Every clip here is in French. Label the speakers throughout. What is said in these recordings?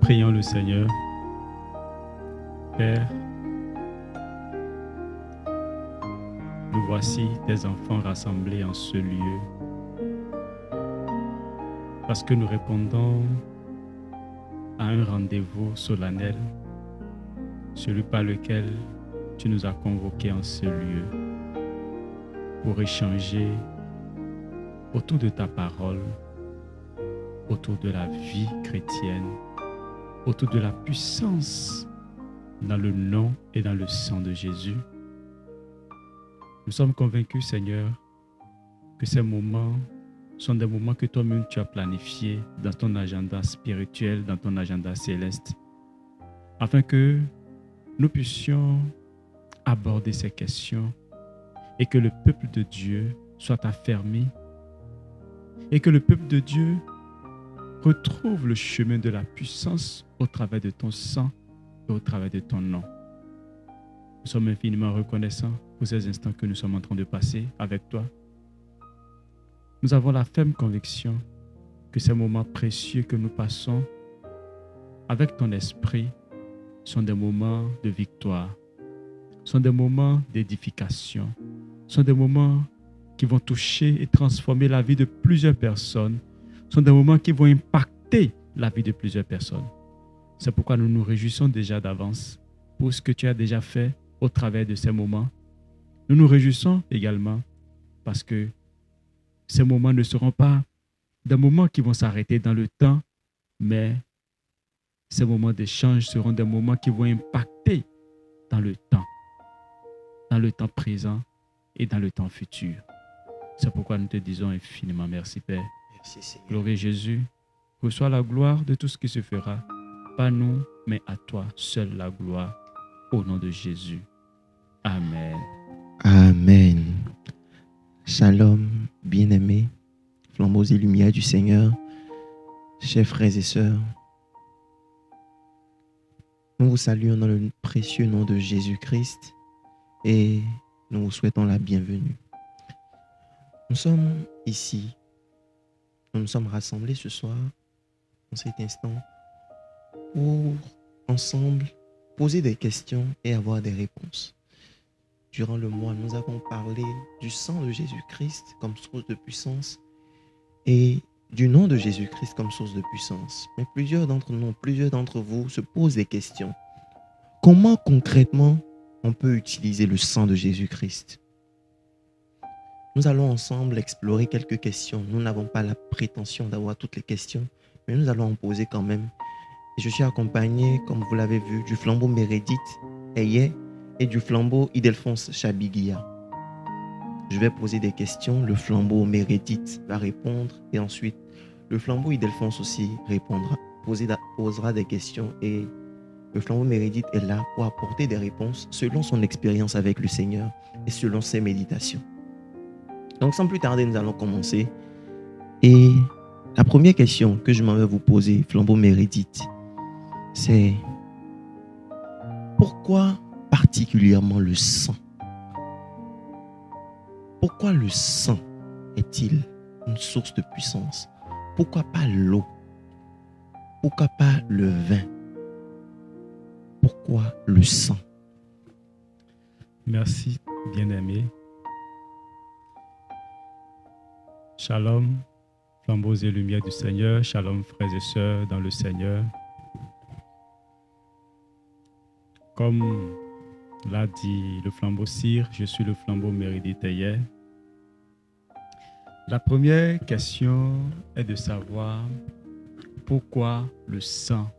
Speaker 1: Prions le Seigneur. Père, nous voici tes enfants rassemblés en ce lieu parce que nous répondons à un rendez-vous solennel, celui par lequel tu nous as convoqués en ce lieu pour échanger autour de ta parole, autour de la vie chrétienne, autour de la puissance dans le nom et dans le sang de Jésus. Nous sommes convaincus, Seigneur, que ces moments sont des moments que toi-même tu as planifiés dans ton agenda spirituel, dans ton agenda céleste, afin que nous puissions aborder ces questions et que le peuple de Dieu soit affermi et que le peuple de Dieu retrouve le chemin de la puissance au travers de ton sang et au travers de ton nom. Nous sommes infiniment reconnaissants pour ces instants que nous sommes en train de passer avec toi. Nous avons la ferme conviction que ces moments précieux que nous passons avec ton esprit sont des moments de victoire, sont des moments d'édification, sont des moments qui vont toucher et transformer la vie de plusieurs personnes, sont des moments qui vont impacter la vie de plusieurs personnes. C'est pourquoi nous nous réjouissons déjà d'avance pour ce que tu as déjà fait au travers de ces moments. Nous nous réjouissons également parce que ces moments ne seront pas des moments qui vont s'arrêter dans le temps, mais ces moments d'échange seront des moments qui vont impacter dans le temps présent et dans le temps futur. C'est pourquoi nous te disons infiniment merci, Père.
Speaker 2: Merci, Seigneur.
Speaker 1: Gloire Jésus, reçois la gloire de tout ce qui se fera. Pas nous, mais à toi seule la gloire. Au nom de Jésus. Amen.
Speaker 2: Amen. Shalom, bien-aimés, flambeaux et lumières du Seigneur, chers frères et sœurs. Nous vous saluons dans le précieux nom de Jésus-Christ et nous vous souhaitons la bienvenue. Nous sommes ici, nous nous sommes rassemblés ce soir, en cet instant, pour ensemble poser des questions et avoir des réponses. Durant le mois, nous avons parlé du sang de Jésus-Christ comme source de puissance et du nom de Jésus-Christ comme source de puissance. Mais plusieurs d'entre vous se posent des questions. Comment concrètement on peut utiliser le sang de Jésus-Christ? Nous allons ensemble explorer quelques questions. Nous n'avons pas la prétention d'avoir toutes les questions, mais nous allons en poser quand même. Et je suis accompagné, comme vous l'avez vu, du flambeau Meredith Eye et du flambeau Idelphonse Chabiguia. Je vais poser des questions, le flambeau Meredith va répondre et ensuite le flambeau Idelphonse aussi posera des questions et le flambeau Meredith est là pour apporter des réponses selon son expérience avec le Seigneur et selon ses méditations. Donc sans plus tarder, nous allons commencer. Et la première question que je m'en vais vous poser, flambeau Meredith, c'est pourquoi particulièrement le sang? Pourquoi le sang est-il une source de puissance? Pourquoi pas l'eau? Pourquoi pas le vin? Pourquoi le sang?
Speaker 1: Merci, bien-aimé. Shalom, flambeaux et lumières du Seigneur. Shalom, frères et sœurs dans le Seigneur. Comme l'a dit le flambeau Cire, je suis le flambeau Meredith Eye. La première question est de savoir pourquoi le sang,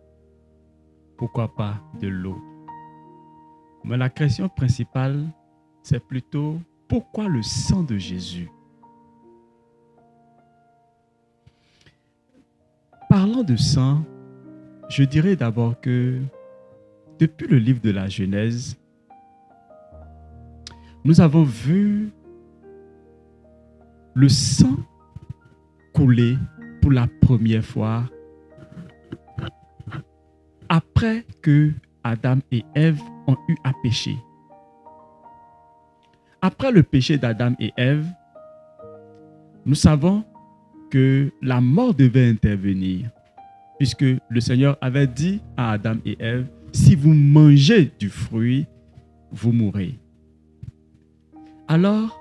Speaker 1: pourquoi pas de l'eau. Mais la question principale, c'est plutôt pourquoi le sang de Jésus. Parlant de sang, je dirais d'abord que depuis le livre de la Genèse, nous avons vu le sang couler pour la première fois après que Adam et Ève ont eu à pécher. Après le péché d'Adam et Ève, nous savons que la mort devait intervenir. puisque le Seigneur avait dit à Adam et Ève, si vous mangez du fruit, vous mourrez. Alors,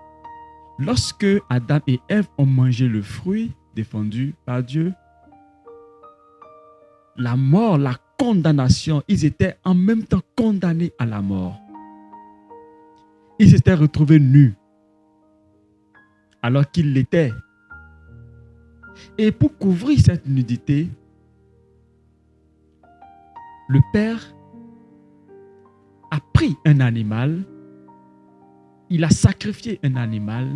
Speaker 1: lorsque Adam et Ève ont mangé le fruit défendu par Dieu, la mort, la condamnation, ils étaient en même temps condamnés à la mort. Ils s'étaient retrouvés nus, alors qu'ils l'étaient. Et pour couvrir cette nudité, le Père a pris un animal, il a sacrifié un animal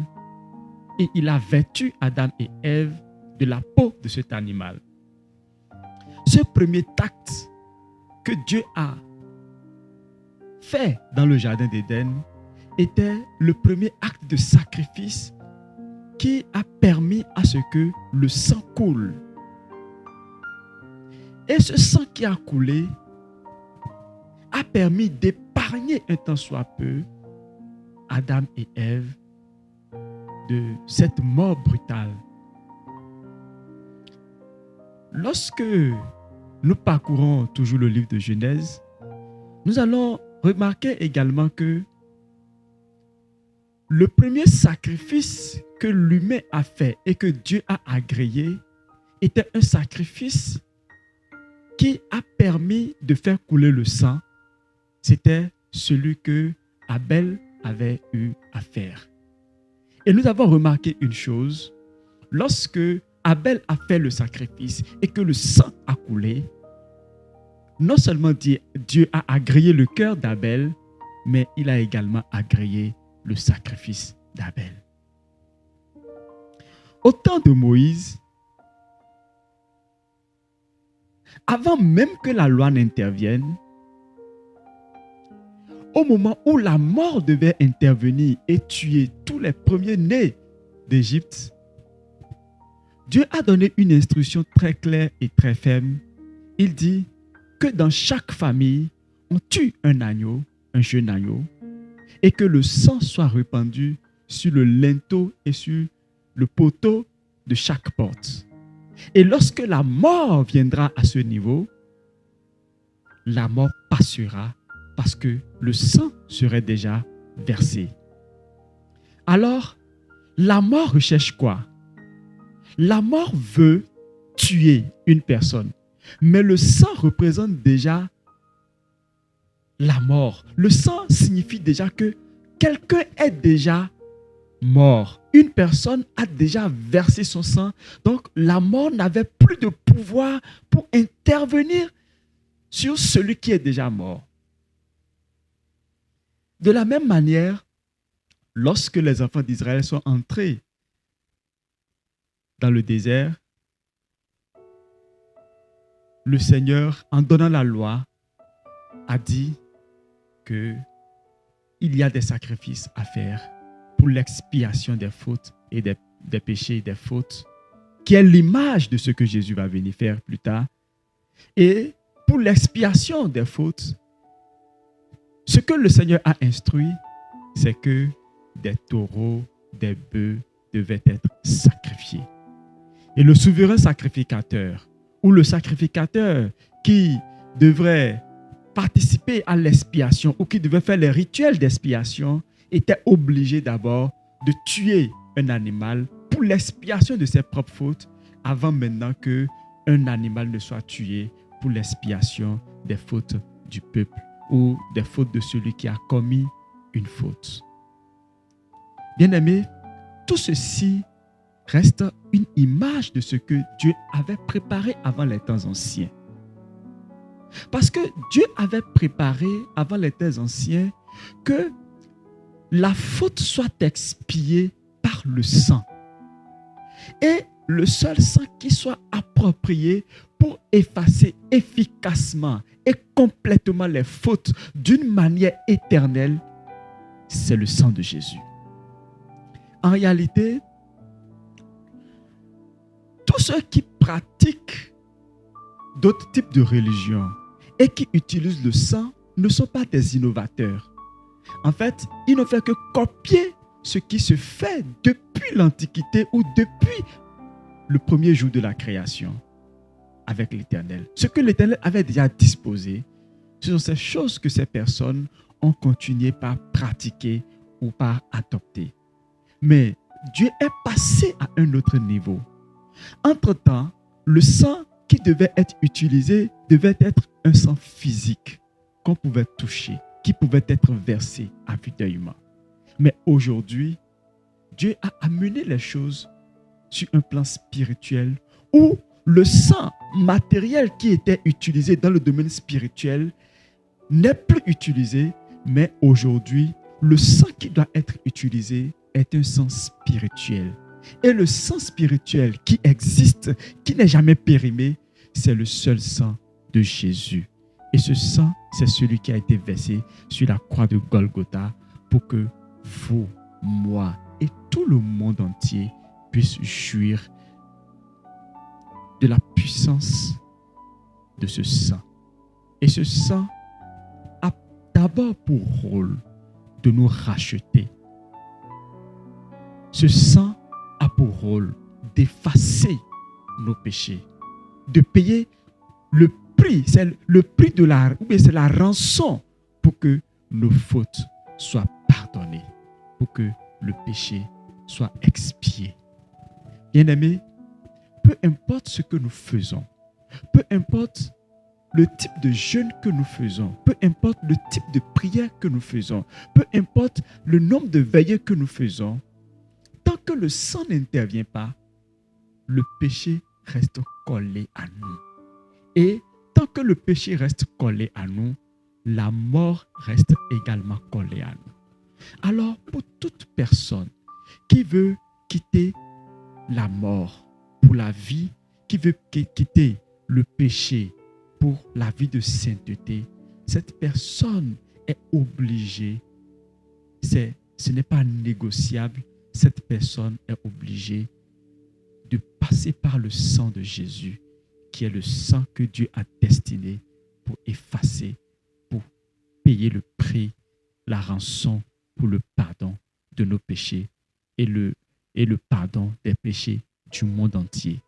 Speaker 1: et il a vêtu Adam et Ève de la peau de cet animal. Ce premier acte que Dieu a fait dans le jardin d'Éden était le premier acte de sacrifice qui a permis à ce que le sang coule. Et ce sang qui a coulé a permis d'épargner un tant soit peu Adam et Ève de cette mort brutale. Lorsque nous parcourons toujours le livre de Genèse, nous allons remarquer également que le premier sacrifice que l'humain a fait et que Dieu a agréé était un sacrifice qui a permis de faire couler le sang. C'était celui que Abel avait eu à faire. Et nous avons remarqué une chose, lorsque Abel a fait le sacrifice et que le sang a coulé, non seulement Dieu a agréé le cœur d'Abel, mais il a également agréé le sacrifice d'Abel. Au temps de Moïse, avant même que la loi n'intervienne, au moment où la mort devait intervenir et tuer tous les premiers-nés d'Égypte, Dieu a donné une instruction très claire et très ferme. Il dit que dans chaque famille, on tue un agneau, un jeune agneau, et que le sang soit répandu sur le linteau et sur le poteau de chaque porte. Et lorsque la mort viendra à ce niveau, la mort passera parce que le sang serait déjà versé. Alors, la mort recherche quoi? La mort veut tuer une personne, mais le sang représente déjà la mort. Le sang signifie déjà que quelqu'un est déjà mort. Une personne a déjà versé son sang, donc la mort n'avait plus de pouvoir pour intervenir sur celui qui est déjà mort. De la même manière, lorsque les enfants d'Israël sont entrés dans le désert, le Seigneur, en donnant la loi, a dit qu'il y a des sacrifices à faire pour l'expiation des fautes et des péchés et des fautes, qui est l'image de ce que Jésus va venir faire plus tard. Et pour l'expiation des fautes, ce que le Seigneur a instruit, c'est que des taureaux, des bœufs devaient être sacrifiés. Et le souverain sacrificateur, ou le sacrificateur qui devrait participer à l'expiation, ou qui devait faire les rituels d'expiation, était obligé d'abord de tuer un animal pour l'expiation de ses propres fautes, avant maintenant qu'un animal ne soit tué pour l'expiation des fautes du peuple ou des fautes de celui qui a commis une faute. Bien-aimés, tout ceci reste une image de ce que Dieu avait préparé avant les temps anciens. Parce que Dieu avait préparé avant les temps anciens que la faute soit expiée par le sang. Et le seul sang qui soit approprié pour effacer efficacement et complètement les fautes d'une manière éternelle, c'est le sang de Jésus. En réalité, tous ceux qui pratiquent d'autres types de religions et qui utilisent le sang ne sont pas des innovateurs. En fait, ils ne font que copier ce qui se fait depuis l'Antiquité ou depuis le premier jour de la création. avec l'Éternel. Ce que l'Éternel avait déjà disposé, ce sont ces choses que ces personnes ont continué par pratiquer ou par adopter. Mais Dieu est passé à un autre niveau. Entre-temps, le sang qui devait être utilisé devait être un sang physique qu'on pouvait toucher, qui pouvait être versé à vue d'œil humain. Mais aujourd'hui, Dieu a amené les choses sur un plan spirituel où le sang matériel qui était utilisé dans le domaine spirituel n'est plus utilisé, mais aujourd'hui, le sang qui doit être utilisé est un sang spirituel. Et le sang spirituel qui existe, qui n'est jamais périmé, c'est le seul sang de Jésus. Et ce sang, c'est celui qui a été versé sur la croix de Golgotha pour que vous, moi et tout le monde entier puissent jouir de la puissance de ce sang. Et ce sang a d'abord pour rôle de nous racheter. Ce sang a pour rôle d'effacer nos péchés, de payer le prix, c'est le prix de c'est la rançon pour que nos fautes soient pardonnées, pour que le péché soit expié. Bien-aimés, peu importe ce que nous faisons, peu importe le type de jeûne que nous faisons, peu importe le type de prière que nous faisons, peu importe le nombre de veillées que nous faisons, tant que le sang n'intervient pas, le péché reste collé à nous. Et tant que le péché reste collé à nous, la mort reste également collée à nous. Alors, pour toute personne qui veut quitter la mort pour la vie, qui veut quitter le péché pour la vie de sainteté, cette personne est obligée, ce n'est pas négociable, cette personne est obligée de passer par le sang de Jésus, qui est le sang que Dieu a destiné pour effacer, pour payer le prix, la rançon pour le pardon de nos péchés et le pardon des péchés du monde entier.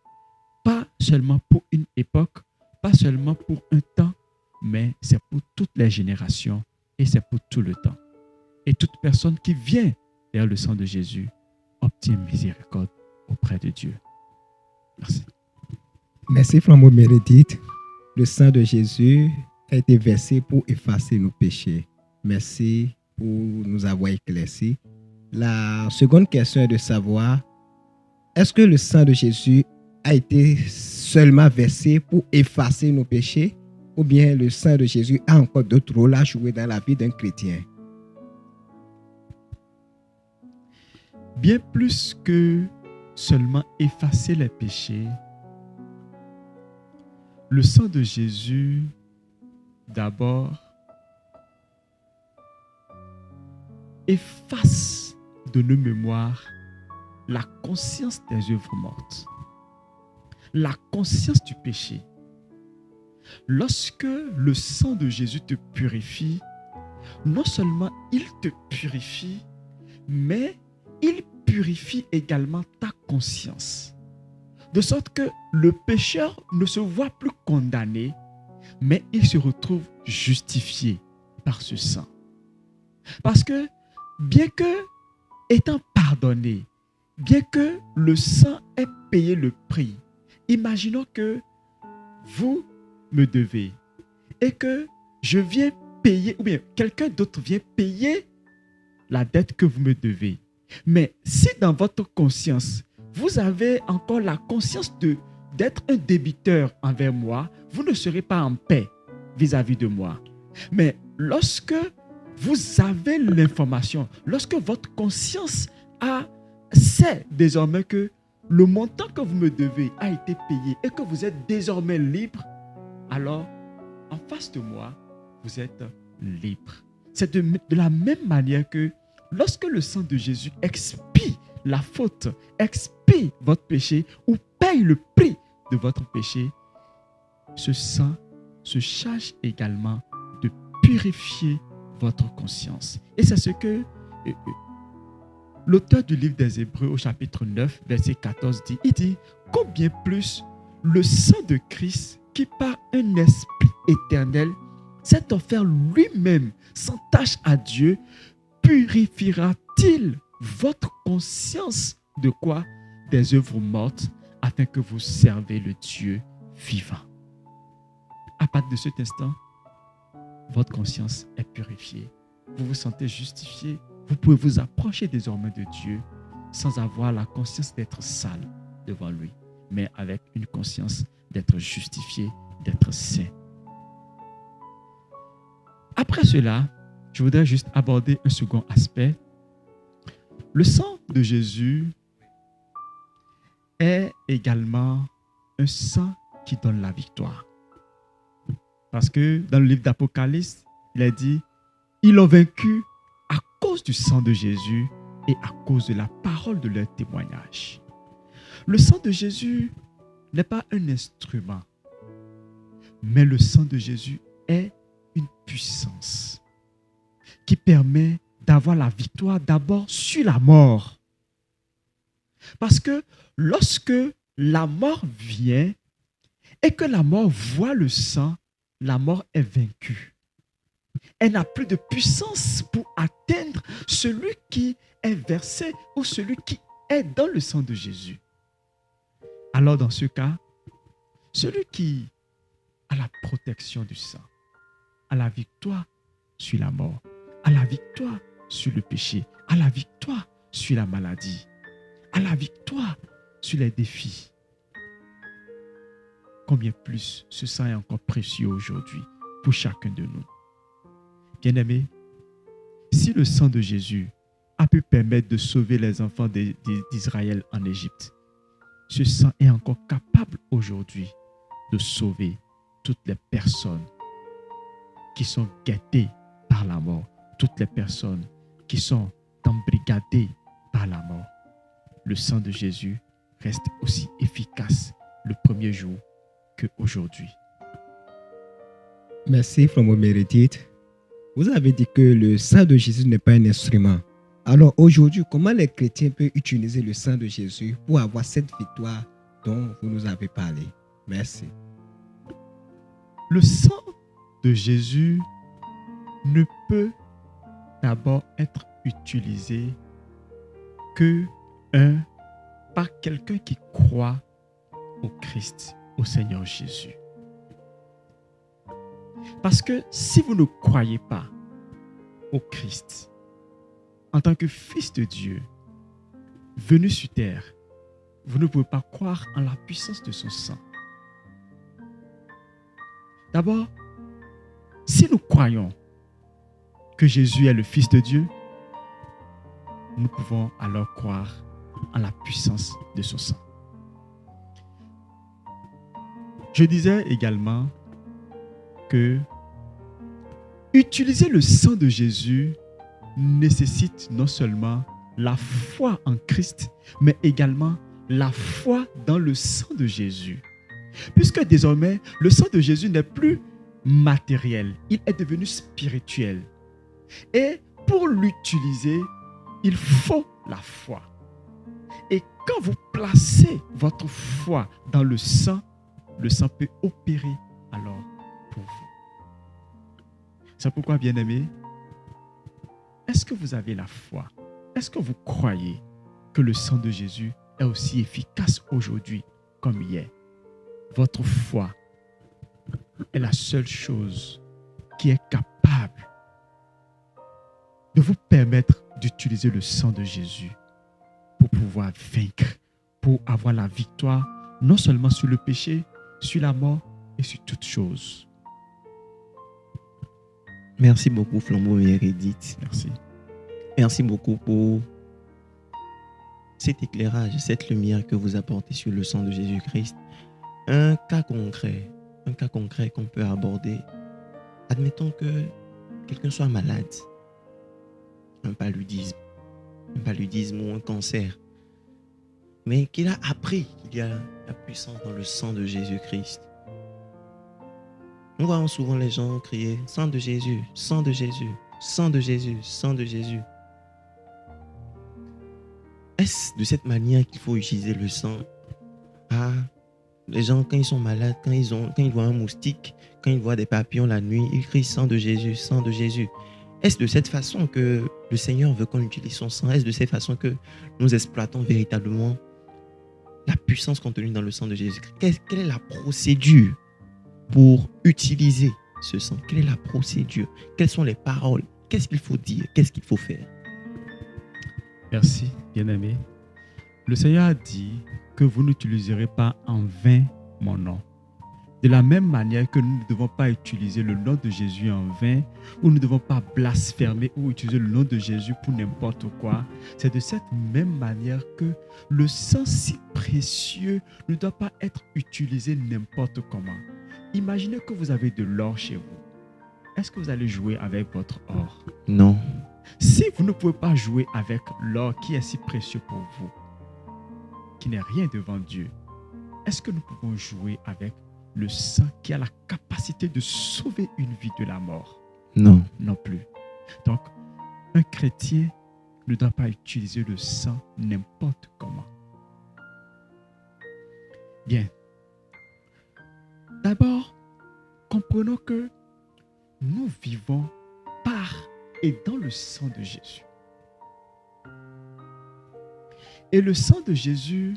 Speaker 1: Pas seulement pour une époque, pas seulement pour un temps, mais c'est pour toutes les générations et c'est pour tout le temps. Et toute personne qui vient vers le sang de Jésus obtient miséricorde auprès de Dieu. Merci.
Speaker 3: Merci Flambeau Bénédicte. Le sang de Jésus a été versé pour effacer nos péchés. Merci pour nous avoir éclaircis. La seconde question est de savoir, est-ce que le sang de Jésus a été seulement versé pour effacer nos péchés ou bien le sang de Jésus a encore d'autres rôles à jouer dans la vie d'un chrétien?
Speaker 1: Bien plus que seulement effacer les péchés, le sang de Jésus, d'abord, efface de nos mémoires la conscience des œuvres mortes, la conscience du péché. Lorsque le sang de Jésus te purifie, non seulement il te purifie, mais il purifie également ta conscience. De sorte que le pécheur ne se voit plus condamné, mais il se retrouve justifié par ce sang. Parce que, bien que étant pardonné, bien que le sang ait payé le prix, imaginons que vous me devez et que je viens payer, ou bien quelqu'un d'autre vient payer la dette que vous me devez. Mais si dans votre conscience, vous avez encore la conscience d'être un débiteur envers moi, vous ne serez pas en paix vis-à-vis de moi. Mais lorsque vous avez l'information, lorsque votre conscience sait désormais que le montant que vous me devez a été payé et que vous êtes désormais libre, alors en face de moi, vous êtes libre. C'est de la même manière que lorsque le sang de Jésus expie la faute, expie votre péché ou paye le prix de votre péché, ce sang se charge également de purifier votre conscience. Et c'est ce que l'auteur du livre des Hébreux au chapitre 9, verset 14 dit. Il dit, combien plus
Speaker 4: le sang de Christ qui par un esprit éternel s'est offert lui-même sans tâche à Dieu, purifiera-t-il votre conscience de quoi? Des œuvres mortes, afin que vous servez le Dieu vivant. À partir de cet instant, votre conscience est purifiée. Vous vous sentez justifié. Vous pouvez vous approcher désormais de Dieu sans avoir la conscience d'être sale devant lui, mais avec une conscience d'être justifié, d'être saint. Après cela, je voudrais juste aborder un second aspect. Le sang de Jésus est également un sang qui donne la victoire. Parce que dans le livre d'Apocalypse, il a dit, ils l'ont vaincu à cause du sang de Jésus et à cause de la parole de leur témoignage. Le sang de Jésus n'est pas un instrument, mais le sang de Jésus est une puissance qui permet d'avoir la victoire d'abord sur la mort. Parce que lorsque la mort vient et que la mort voit le sang, la mort est vaincue. Elle n'a plus de puissance pour atteindre celui qui est versé ou celui qui est dans le sang de Jésus. Alors dans ce cas, celui qui a la protection du sang, a la victoire sur la mort, a la victoire sur le péché, a la victoire sur la maladie, a la victoire sur les défis. Combien plus ce sang est encore précieux aujourd'hui pour chacun de nous. Bien-aimés, si le sang de Jésus a pu permettre de sauver les enfants d'Israël en Égypte, ce sang est encore capable aujourd'hui de sauver toutes les personnes qui sont guettées par la mort, toutes les personnes qui sont embrigadées par la mort. Le sang de Jésus reste aussi efficace le premier jour qu'aujourd'hui.
Speaker 3: Merci, Frère Meredith. Vous avez dit que le sang de Jésus n'est pas un instrument. Alors aujourd'hui, comment les chrétiens peuvent utiliser le sang de Jésus pour avoir cette victoire dont vous nous avez parlé? Merci.
Speaker 4: Le sang de Jésus ne peut d'abord être utilisé que par quelqu'un qui croit au Christ, au Seigneur Jésus. Parce que si vous ne croyez pas au Christ, en tant que fils de Dieu, venu sur terre, vous ne pouvez pas croire en la puissance de son sang. D'abord, si nous croyons que Jésus est le Fils de Dieu, nous pouvons alors croire en la puissance de son sang. Je disais également que utiliser le sang de Jésus nécessite non seulement la foi en Christ, mais également la foi dans le sang de Jésus. Puisque désormais, le sang de Jésus n'est plus matériel, il est devenu spirituel. Et pour l'utiliser, il faut la foi. Et quand vous placez votre foi dans le sang peut opérer alors pour vous. C'est pourquoi, bien-aimés, est-ce que vous avez la foi? Est-ce que vous croyez que le sang de Jésus est aussi efficace aujourd'hui comme hier? Votre foi est la seule chose qui est capable de vous permettre d'utiliser le sang de Jésus pour pouvoir vaincre, pour avoir la victoire, non seulement sur le péché, sur la mort et sur toutes choses.
Speaker 2: Merci beaucoup, Flambeau Meredith.
Speaker 4: Merci.
Speaker 2: Merci beaucoup pour cet éclairage, cette lumière que vous apportez sur le sang de Jésus-Christ. Un cas concret qu'on peut aborder. Admettons que quelqu'un soit malade, un paludisme ou un cancer, mais qu'il a appris qu'il y a la puissance dans le sang de Jésus-Christ. Nous voyons souvent les gens crier « Sang de Jésus, sang de Jésus, sang de Jésus, sang de Jésus ». Est-ce de cette manière qu'il faut utiliser le sang? Ah, Les gens, quand ils sont malades, quand ils voient un moustique, quand ils voient des papillons la nuit, ils crient sang de Jésus, sang de Jésus. Est-ce de cette façon que le Seigneur veut qu'on utilise son sang? Est-ce de cette façon que nous exploitons véritablement la puissance contenue dans le sang de Jésus? Quelle est la procédure pour utiliser ce sang? Quelle est la procédure? Quelles sont les paroles? Qu'est-ce qu'il faut dire? Qu'est-ce qu'il faut faire?
Speaker 1: Merci, bien-aimé. Le Seigneur a dit que vous n'utiliserez pas en vain mon nom. De la même manière que nous ne devons pas utiliser le nom de Jésus en vain, ou nous ne devons pas blasphémer ou utiliser le nom de Jésus pour n'importe quoi, c'est de cette même manière que le sang si précieux ne doit pas être utilisé n'importe comment. Imaginez que vous avez de l'or chez vous. Est-ce que vous allez jouer avec votre or?
Speaker 2: Non.
Speaker 1: Si vous ne pouvez pas jouer avec l'or qui est si précieux pour vous, qui n'est rien devant Dieu, est-ce que nous pouvons jouer avec le sang qui a la capacité de sauver une vie de la mort?
Speaker 2: Non.
Speaker 1: Non plus. Donc, un chrétien ne doit pas utiliser le sang n'importe comment. Bien. D'abord, comprenons que nous vivons par et dans le sang de Jésus. Et le sang de Jésus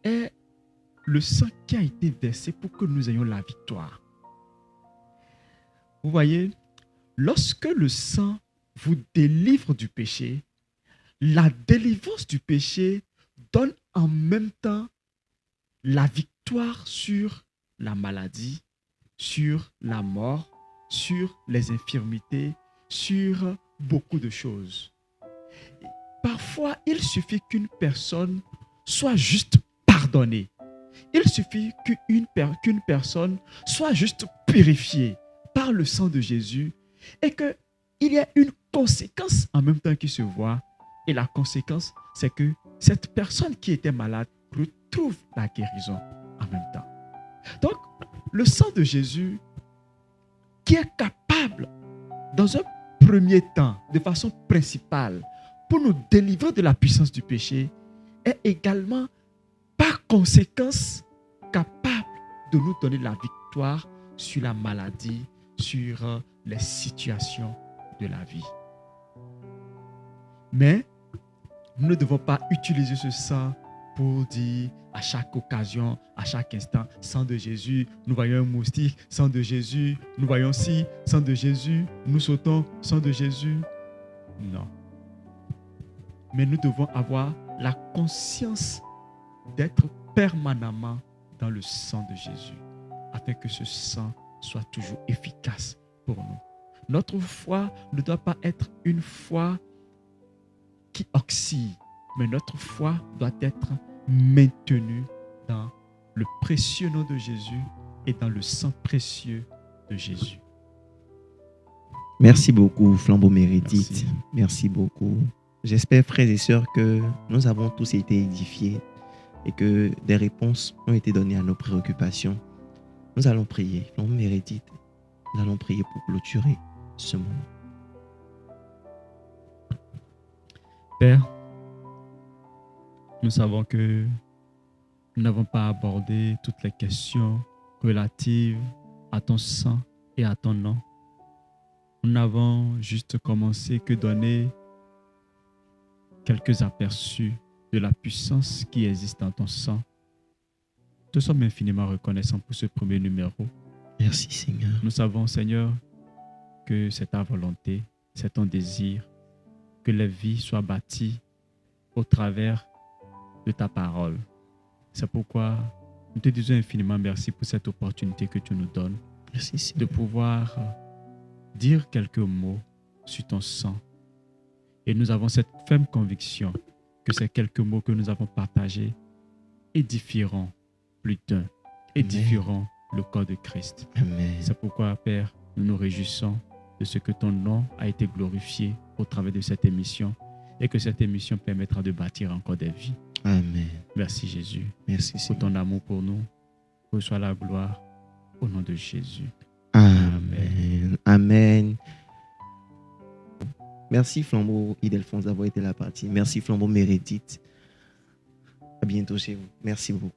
Speaker 1: est le sang qui a été versé pour que nous ayons la victoire. Vous voyez, lorsque le sang vous délivre du péché, la délivrance du péché donne en même temps la victoire sur la maladie, sur la mort, sur les infirmités, sur beaucoup de choses. Parfois, il suffit qu'une personne soit juste pardonnée. Il suffit qu'une personne soit juste purifiée par le sang de Jésus et qu'il y ait une conséquence en même temps qui se voit. Et la conséquence, c'est que cette personne qui était malade retrouve la guérison en même temps. Donc, le sang de Jésus qui est capable, dans un premier temps, de façon principale, pour nous délivrer de la puissance du péché, est également, par conséquence, capable de nous donner la victoire sur la maladie, sur les situations de la vie. Mais nous ne devons pas utiliser ce sang pour dire à chaque occasion, à chaque instant, sang de Jésus, nous voyons un moustique, sang de Jésus, nous voyons ci, sang de Jésus, nous sautons, sang de Jésus. Non. Mais nous devons avoir la conscience d'être permanemment dans le sang de Jésus, afin que ce sang soit toujours efficace pour nous. Notre foi ne doit pas être une foi qui oscille, mais notre foi doit être maintenue dans le précieux nom de Jésus et dans le sang précieux de Jésus.
Speaker 2: Merci beaucoup, Flambeau Mérédite.
Speaker 1: Merci.
Speaker 2: Merci beaucoup. J'espère, frères et sœurs, que nous avons tous été édifiés et que des réponses ont été données à nos préoccupations. Nous allons prier. Flambeau Mérédite, nous allons prier pour clôturer ce moment.
Speaker 1: Père, nous savons que nous n'avons pas abordé toutes les questions relatives à ton sang et à ton nom. Nous n'avons juste commencé que donner quelques aperçus de la puissance qui existe dans ton sang. Nous sommes infiniment reconnaissants pour ce premier numéro.
Speaker 2: Merci, Seigneur.
Speaker 1: Nous savons, Seigneur, que c'est ta volonté, c'est ton désir que les vies soient bâties au travers de ta parole. C'est pourquoi nous te disons infiniment merci pour cette opportunité que tu nous donnes
Speaker 2: Merci,
Speaker 1: de
Speaker 2: Seigneur.
Speaker 1: pouvoir dire quelques mots sur ton sang. Et nous avons cette ferme conviction que ces quelques mots que nous avons partagés édifieront plus d'un, édifieront le corps de Christ.
Speaker 2: Amen.
Speaker 1: C'est pourquoi, Père, nous nous réjouissons de ce que ton nom a été glorifié au travers de cette émission et que cette émission permettra de bâtir encore des vies.
Speaker 2: Amen.
Speaker 1: Merci Jésus
Speaker 2: Merci,
Speaker 1: pour
Speaker 2: Seigneur.
Speaker 1: ton amour pour nous. Reçois la gloire au nom de Jésus.
Speaker 2: Amen. Amen. Merci Flambeau Ildefonse d'avoir été la partie. Merci Flambeau Mérédite. À bientôt chez vous. Merci beaucoup.